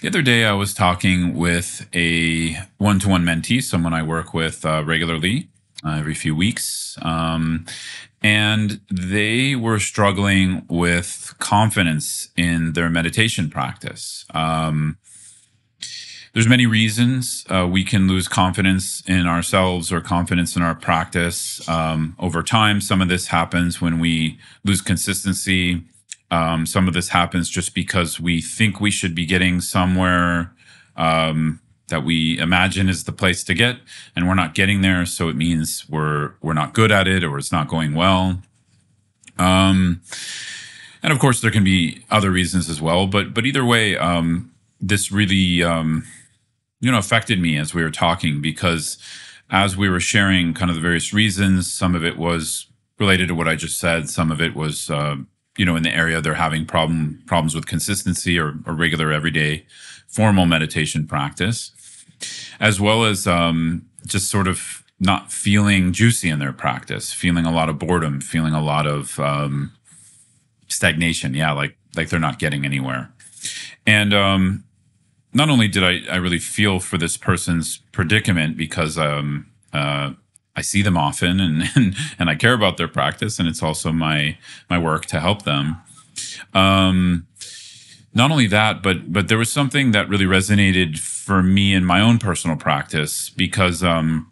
The other day, I was talking with a one-to-one mentee, someone I work with regularly every few weeks. And they were struggling with confidence in their meditation practice. There's many reasons we can lose confidence in ourselves or confidence in our practice over time. Some of this happens when we lose consistency. Some of this happens just because we think we should be getting somewhere that we imagine is the place to get, and we're not getting there. So it means we're not good at it, or it's not going well. Um, and of course, there can be other reasons as well. But either way, this really affected me as we were talking, because as we were sharing kind of the various reasons, some of it was related to what I just said. Some of it was in the area they're having problems with consistency or regular everyday formal meditation practice, as well as just sort of not feeling juicy in their practice, feeling a lot of boredom, feeling a lot of stagnation. Yeah, like they're not getting anywhere. And not only did I really feel for this person's predicament, because I see them often, and I care about their practice, and it's also my work to help them. Not only that, but there was something that really resonated for me in my own personal practice, because I've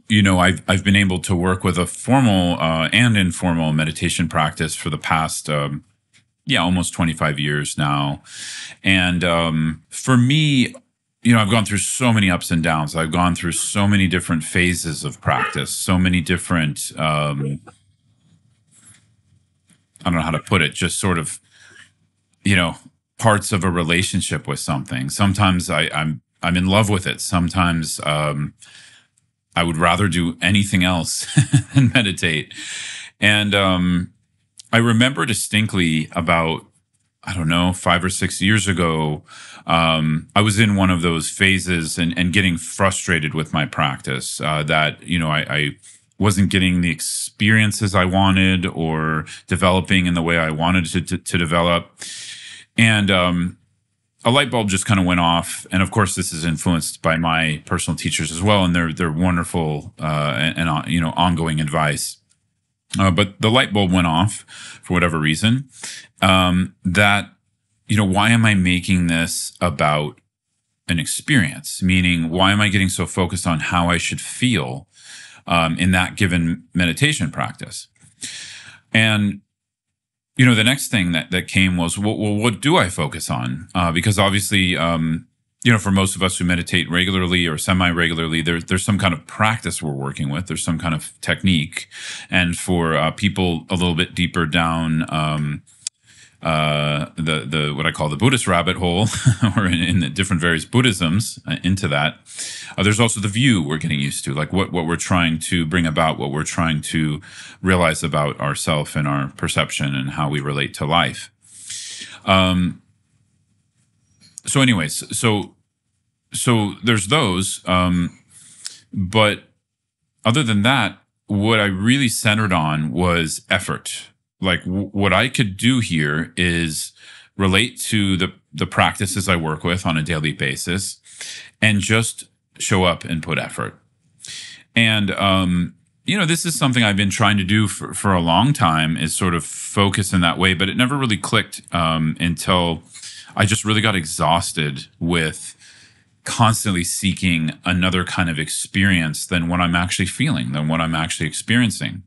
been able to work with a formal and informal meditation practice for the past almost 25 years now. And for me, I've gone through so many ups and downs. I've gone through so many different phases of practice, so many different, I don't know how to put it, just sort of, parts of a relationship with something. Sometimes I'm in love with it. Sometimes I would rather do anything else than meditate. And I remember distinctly about, I don't know, 5 or 6 years ago, I was in one of those phases and getting frustrated with my practice, that, I wasn't getting the experiences I wanted, or developing in the way I wanted to develop. And a light bulb just kind of went off. And of course, this is influenced by my personal teachers as well, and their wonderful and ongoing advice. But the light bulb went off for whatever reason. That, why am I making this about an experience? Meaning, why am I getting so focused on how I should feel in that given meditation practice? And, the next thing that came was, well, what do I focus on? Because obviously, for most of us who meditate regularly or semi-regularly, there's some kind of practice we're working with. There's some kind of technique. And for people a little bit deeper down the what I call the Buddhist rabbit hole, or in the different various Buddhisms into that, there's also the view we're getting used to, like what we're trying to bring about, what we're trying to realize about ourself and our perception and how we relate to life. So anyways, so there's those, but other than that, what I really centered on was effort. Like what I could do here is relate to the practices I work with on a daily basis, and just show up and put effort. And this is something I've been trying to do for a long time, is sort of focus in that way, but it never really clicked until I just really got exhausted with constantly seeking another kind of experience than what I'm actually feeling, than what I'm actually experiencing.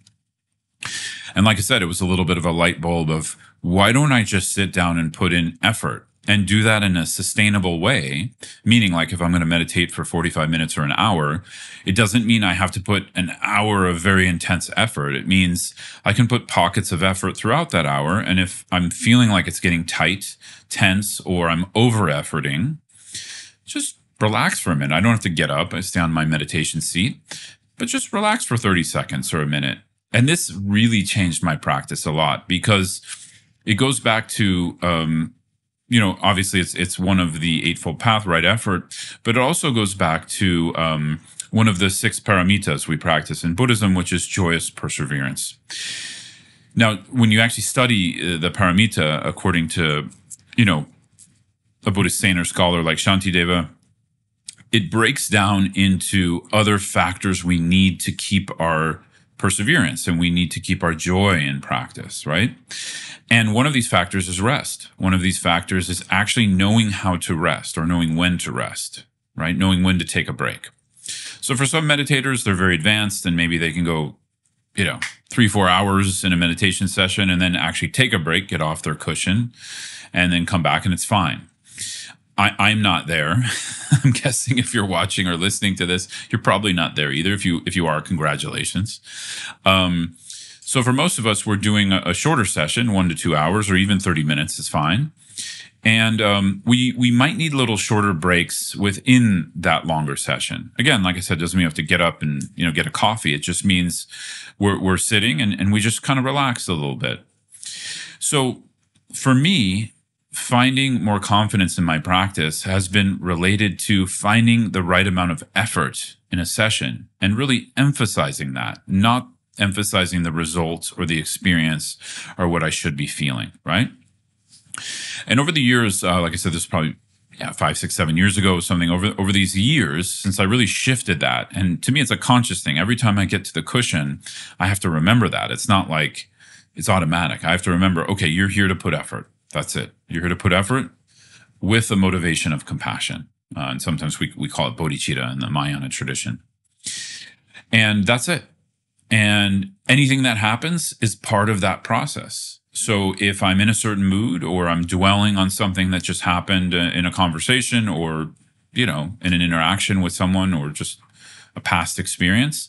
And like I said, it was a little bit of a light bulb of, why don't I just sit down and put in effort and do that in a sustainable way? Meaning, like, if I'm going to meditate for 45 minutes or an hour, it doesn't mean I have to put an hour of very intense effort. It means I can put pockets of effort throughout that hour. And if I'm feeling like it's getting tight, tense, or I'm over efforting, just relax for a minute. I don't have to get up. I stay on my meditation seat, but just relax for 30 seconds or a minute. And this really changed my practice a lot, because it goes back to, obviously it's one of the Eightfold Path, right effort, but it also goes back to one of the 6 paramitas we practice in Buddhism, which is joyous perseverance. Now, when you actually study the paramita according to, a Buddhist saint or scholar like Shantideva, it breaks down into other factors we need to keep our perseverance and we need to keep our joy in practice, right? And one of these factors is rest. One of these factors is actually knowing how to rest or knowing when to rest, right? Knowing when to take a break. So for some meditators, they're very advanced and maybe they can go, 3-4 hours in a meditation session and then actually take a break, get off their cushion, and then come back and it's fine. I'm not there. I'm guessing if you're watching or listening to this, you're probably not there either. If you are, congratulations. So for most of us, we're doing a shorter session, 1 to 2 hours, or even 30 minutes is fine. And we might need little shorter breaks within that longer session. Again, like I said, doesn't mean you have to get up and get a coffee. It just means we're sitting and we just kind of relax a little bit. So for me, finding more confidence in my practice has been related to finding the right amount of effort in a session and really emphasizing that, not emphasizing the results or the experience or what I should be feeling, right? And over the years, like I said, this is probably 5, 6, 7 years ago, something over these years, since I really shifted that. And to me, it's a conscious thing. Every time I get to the cushion, I have to remember that. It's not like it's automatic. I have to remember, okay, you're here to put effort. That's it. You're here to put effort with the motivation of compassion. And sometimes we call it bodhicitta in the Mahayana tradition. And that's it. And anything that happens is part of that process. So if I'm in a certain mood or I'm dwelling on something that just happened in a conversation or, in an interaction with someone or just a past experience,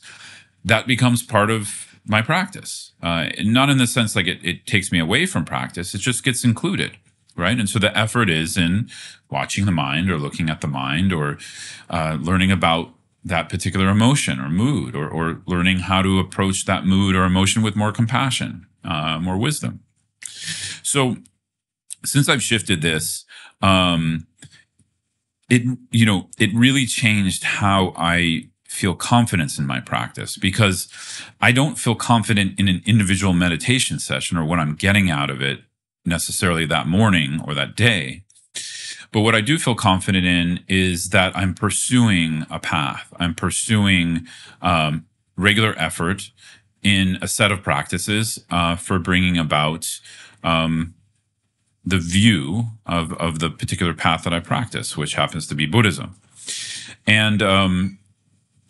that becomes part of my practice. Not in the sense like it takes me away from practice. It just gets included, right? And so the effort is in watching the mind or looking at the mind or learning about that particular emotion or mood or learning how to approach that mood or emotion with more compassion, more wisdom. So since I've shifted this, it really changed how I feel confidence in my practice, because I don't feel confident in an individual meditation session or what I'm getting out of it necessarily that morning or that day. But what I do feel confident in is that I'm pursuing a path. I'm pursuing regular effort in a set of practices for bringing about the view of the particular path that I practice, which happens to be Buddhism. And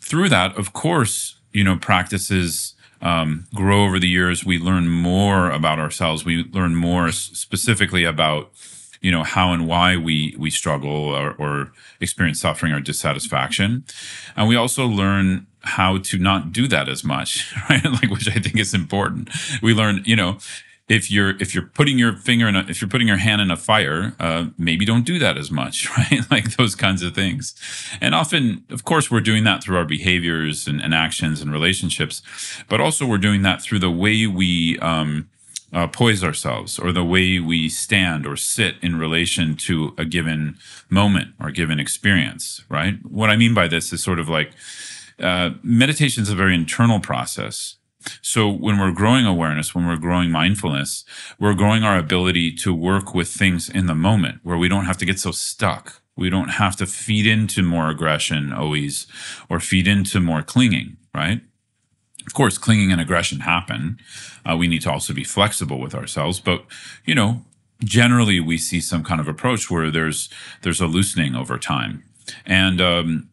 through that, of course, practices grow over the years. We learn more about ourselves. We learn more specifically about, how and why we struggle or experience suffering or dissatisfaction. And we also learn how to not do that as much, right? Which I think is important. We learn, if you're putting your hand in a fire, maybe don't do that as much, right? Like those kinds of things. And often, of course, we're doing that through our behaviors and actions and relationships, but also we're doing that through the way we poise ourselves or the way we stand or sit in relation to a given moment or given experience, right? What I mean by this is sort of like meditation is a very internal process. So when we're growing awareness, when we're growing mindfulness, we're growing our ability to work with things in the moment where we don't have to get so stuck. We don't have to feed into more aggression always or feed into more clinging, right? Of course, clinging and aggression happen. We need to also be flexible with ourselves. But, generally we see some kind of approach where there's a loosening over time. And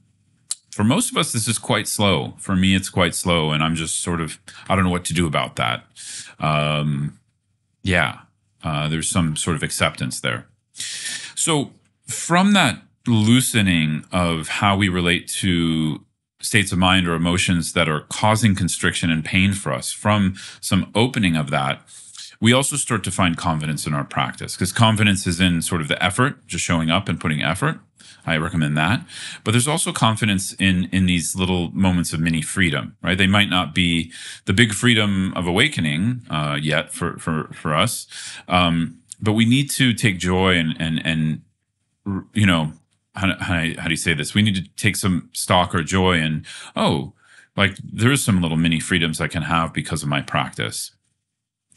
for most of us, this is quite slow. For me, it's quite slow. And I'm just sort of, I don't know what to do about that. There's some sort of acceptance there. So from that loosening of how we relate to states of mind or emotions that are causing constriction and pain for us, from some opening of that, we also start to find confidence in our practice, because confidence is in sort of the effort, just showing up and putting effort. I recommend that. But there's also confidence in these little moments of mini freedom, right? They might not be the big freedom of awakening yet for us, but we need to take joy and how do you say this? We need to take some stock or joy in, there's some little mini freedoms I can have because of my practice.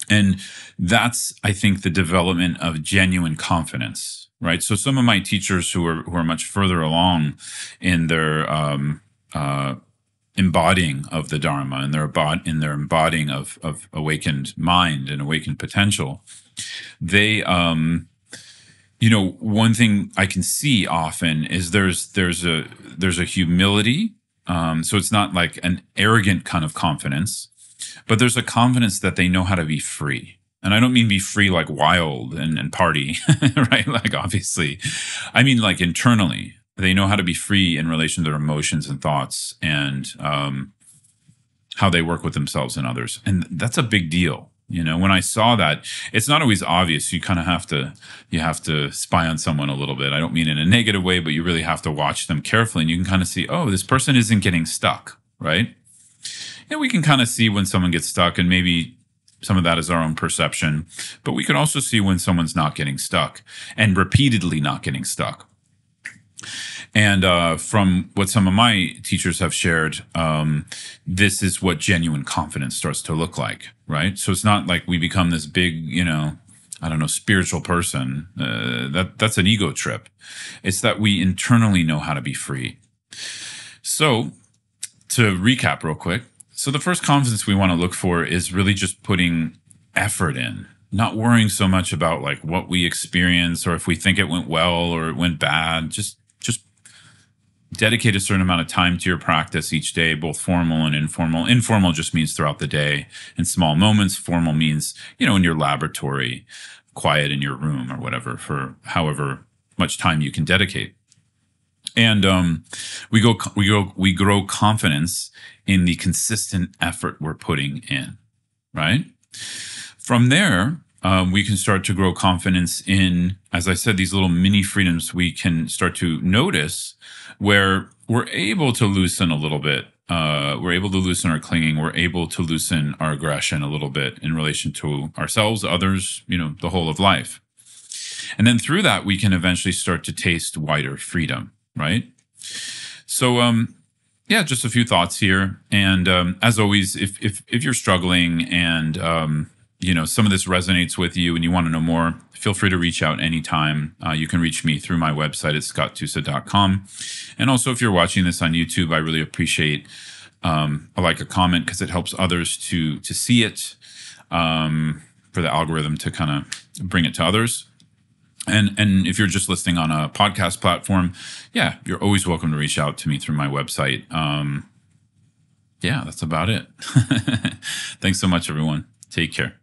And that's, I think, the development of genuine confidence. right? So some of my teachers who are much further along in their embodying of the Dharma and in their embodying of awakened mind and awakened potential, they one thing I can see often is there's a humility. So it's not like an arrogant kind of confidence, but there's a confidence that they know how to be free. And I don't mean be free like wild and party, right? Like obviously, I mean like internally, they know how to be free in relation to their emotions and thoughts and how they work with themselves and others. And that's a big deal. When I saw that, it's not always obvious. You kind of have to spy on someone a little bit. I don't mean in a negative way, but you really have to watch them carefully, and you can kind of see, oh, this person isn't getting stuck, right? And we can kind of see when someone gets stuck, and maybe some of that is our own perception, but we can also see when someone's not getting stuck and repeatedly not getting stuck. And from what some of my teachers have shared, this is what genuine confidence starts to look like, right? So it's not like we become this big, spiritual person. That's an ego trip. It's that we internally know how to be free. So to recap real quick. So the first confidence we want to look for is really just putting effort in, not worrying so much about like what we experience or if we think it went well or it went bad. Just dedicate a certain amount of time to your practice each day, both formal and informal. Informal just means throughout the day in small moments. Formal means, in your laboratory, quiet in your room or whatever, for however much time you can dedicate. And we grow confidence in the consistent effort we're putting in, right? From there, we can start to grow confidence in, as I said, these little mini freedoms we can start to notice where we're able to loosen a little bit. We're able to loosen our clinging. We're able to loosen our aggression a little bit in relation to ourselves, others, the whole of life. And then through that, we can eventually start to taste wider freedom, right? So, just a few thoughts here. And as always, if you're struggling and some of this resonates with you and you want to know more, feel free to reach out anytime. You can reach me through my website at scotttusa.com. And also, if you're watching this on YouTube, I really appreciate a comment because it helps others to see it, for the algorithm to kind of bring it to others. And if you're just listening on a podcast platform, you're always welcome to reach out to me through my website. That's about it. Thanks so much, everyone. Take care.